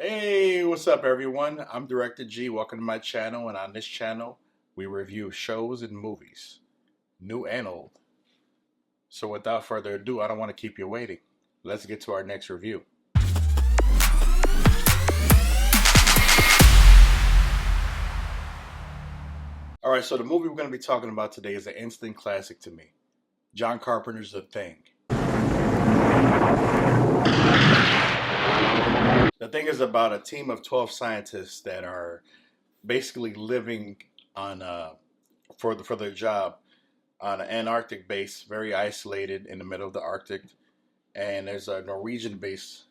Hey, what's up everyone? I'm Director G. Welcome to my channel, and on this channel we review shows and movies, new and old. So without further ado, I don't want to keep you waiting. Let's get to our next review. Alright, so the movie we're going to be talking about today is an instant classic to me. John Carpenter's The Thing. The Thing is about a team of 12 scientists that are basically living on for their job on an Antarctic base, very isolated in the middle of the Arctic. And there's a Norwegian base,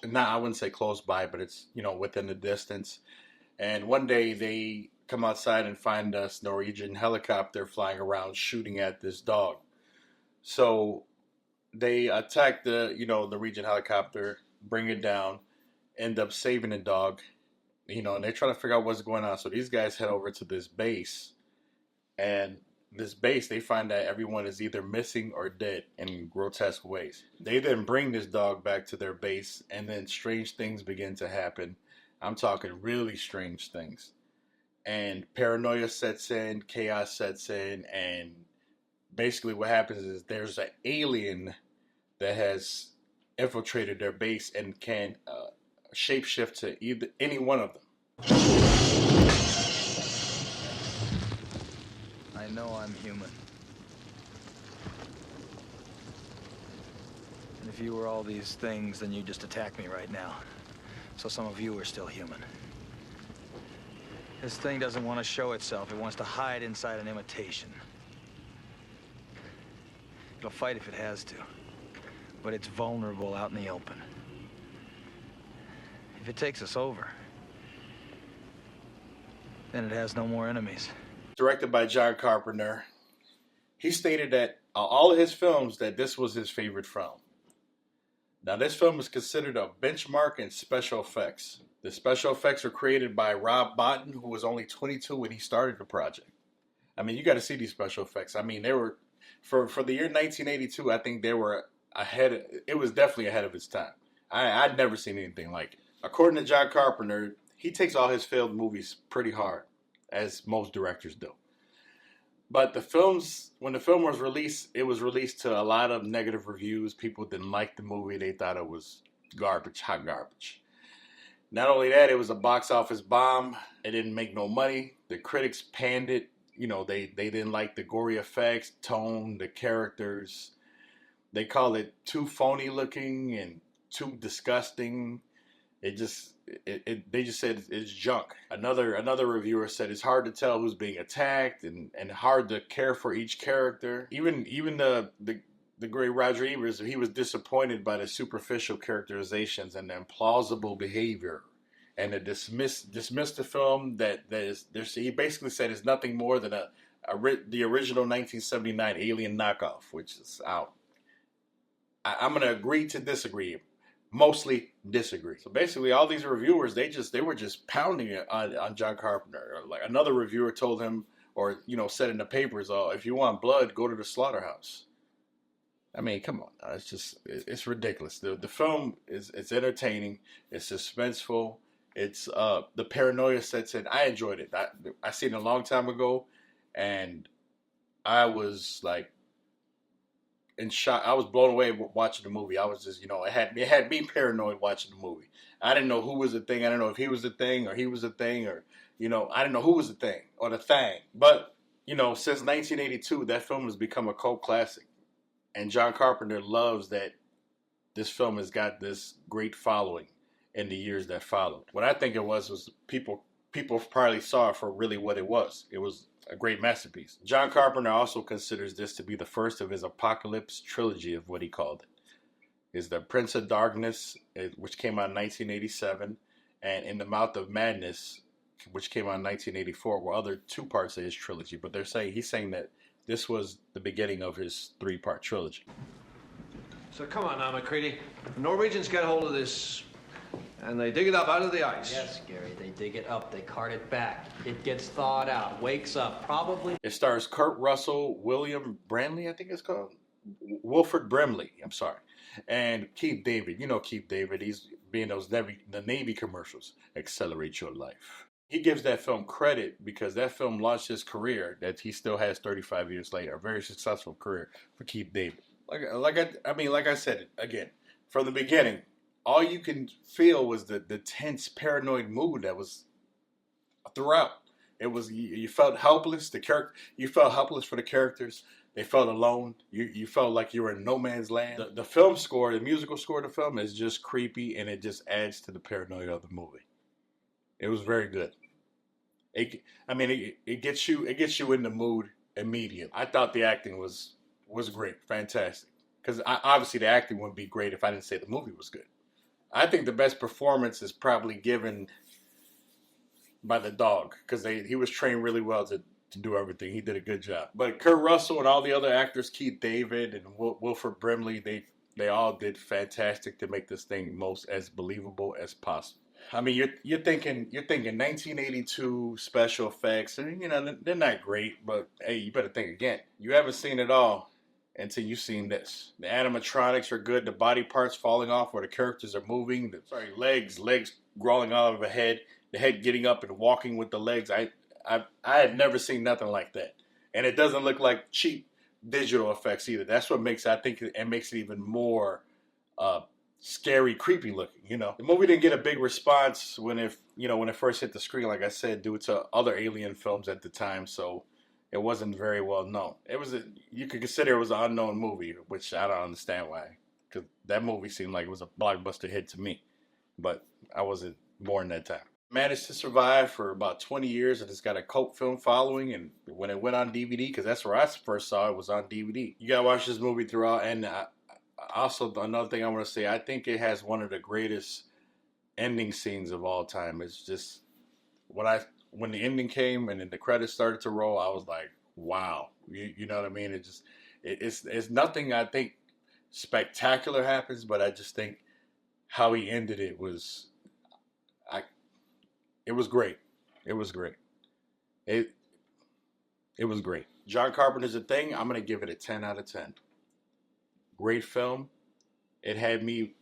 not, I wouldn't say close by, but it's, within the distance. And one day they come outside and find this Norwegian helicopter flying around shooting at this dog. So they attack the, Norwegian helicopter, bring it down, end up saving the dog, and they're trying to figure out what's going on. So these guys head over to this base, and this base, they find that everyone is either missing or dead in grotesque ways. They then bring this dog back to their base, and then strange things begin to happen. I'm talking really strange things. And paranoia sets in, chaos sets in, and basically what happens is there's an alien that has infiltrated their base and can shapeshift to any one of them. I know I'm human. And if you were all these things, then you'd just attack me right now. So some of you are still human. This thing doesn't want to show itself. It wants to hide inside an imitation. It'll fight if it has to. But it's vulnerable out in the open. If it takes us over, then it has no more enemies. Directed by John Carpenter. He stated that all of his films, that this was his favorite film. Now this film is considered a benchmark in special effects. The special effects were created by Rob Bottin, who was only 22 when he started the project. I mean, you got to see these special effects. I mean, they were, for the year 1982, I think they were it was definitely ahead of its time. I'd never seen anything like it. According to John Carpenter, he takes all his failed movies pretty hard, as most directors do. But when the film was released, it was released to a lot of negative reviews. People didn't like the movie. They thought it was garbage, hot garbage. Not only that, it was a box office bomb. It didn't make no money. The critics panned it. They didn't like the gory effects, tone, the characters. They call it too phony looking and too disgusting. They just said it's junk. Another reviewer said it's hard to tell who's being attacked and hard to care for each character. Even the great Roger Ebert, he was disappointed by the superficial characterizations and the implausible behavior, and to dismiss the film he basically said it's nothing more than the original 1979 Alien knockoff, which is out. I'm going to agree to disagree. Mostly disagree. So basically all these reviewers, they were just pounding it on John Carpenter. Like another reviewer told him, or said in the papers, "Oh, if you want blood, go to the slaughterhouse." I mean, come on. It's ridiculous. The film it's entertaining, it's suspenseful, it's the paranoia sets in. I enjoyed it. I seen it a long time ago, and I was like in shock. I was blown away watching the movie. I was just, it had me paranoid watching the movie. I didn't know who was the thing. I didn't know if he was the thing or he was the thing, or I didn't know who was the thing or the thing. But since 1982, that film has become a cult classic, and John Carpenter loves that this film has got this great following in the years that followed. What I think it was people probably saw it for really what it was. It was a great masterpiece. John Carpenter also considers this to be the first of his apocalypse trilogy, of what he called it. Is the Prince of Darkness, which came out in 1987, and In the Mouth of Madness, which came out in 1984, were other two parts of his trilogy. But he's saying that this was the beginning of his three-part trilogy. So come on now, McCready. The Norwegians get hold of this, and they dig it up out of the ice. Yes, Gary, they dig it up, they cart it back. It gets thawed out, wakes up, probably... It stars Kurt Russell, William Bramley, I think it's called. Wilford Brimley, I'm sorry. And Keith David. You know Keith David. He's being the Navy commercials, accelerate your life. He gives that film credit because that film launched his career that he still has 35 years later, a very successful career for Keith David. Like I said again, from the beginning, all you can feel was the tense, paranoid mood that was throughout. It was you felt helpless. You felt helpless for the characters. They felt alone. You felt like you were in no man's land. The film score, the musical score of the film, is just creepy, and it just adds to the paranoia of the movie. It was very good. It gets you in the mood immediately. I thought the acting was great, fantastic. Because obviously the acting wouldn't be great if I didn't say the movie was good. I think the best performance is probably given by the dog because he was trained really well to do everything. He did a good job. But Kurt Russell and all the other actors, Keith David and Wilford Brimley, they all did fantastic to make this thing most as believable as possible. I mean, you're thinking 1982 special effects, and they're not great, but hey, you better think again. You haven't seen it all until you've seen this. The animatronics are good. The body parts falling off where the characters are moving. Legs crawling out of the head getting up and walking with the legs. I had never seen nothing like that, and it doesn't look like cheap digital effects either. That's what makes it even more scary, creepy looking. The movie didn't get a big response when it first hit the screen, like I said, due to other alien films at the time, so it wasn't very well known. You could consider it was an unknown movie, which I don't understand why, because that movie seemed like it was a blockbuster hit to me, but I wasn't born that time. Managed to survive for about 20 years, and it's got a cult film following. And when it went on DVD, because that's where I first saw it, was on DVD. You gotta watch this movie throughout. And also, another thing I want to say, I think it has one of the greatest ending scenes of all time. It's just when the ending came and then the credits started to roll, I was like, wow, you know what I mean? It's nothing I think spectacular happens, but I just think how he ended it was. It was great. It was great. It was great. John Carpenter's A Thing, I'm going to give it a 10 out of 10. Great film. It had me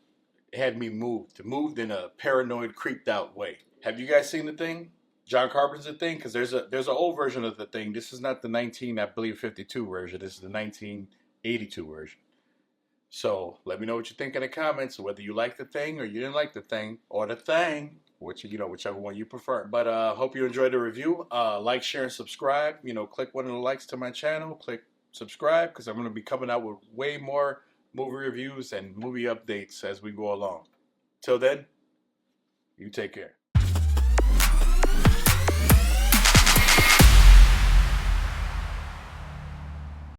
moved in a paranoid, creeped out way. Have you guys seen The Thing? John Carpenter's A Thing? Because there's an old version of The Thing. This is not the 52 version. This is the 1982 version. So let me know what you think in the comments, whether you like The Thing or you didn't like The Thing, or The Thing, whichever one you prefer. But hope you enjoyed the review. Like, share, and subscribe. Click one of the likes to my channel. Click subscribe, because I'm going to be coming out with way more movie reviews and movie updates as we go along. Till then, you take care.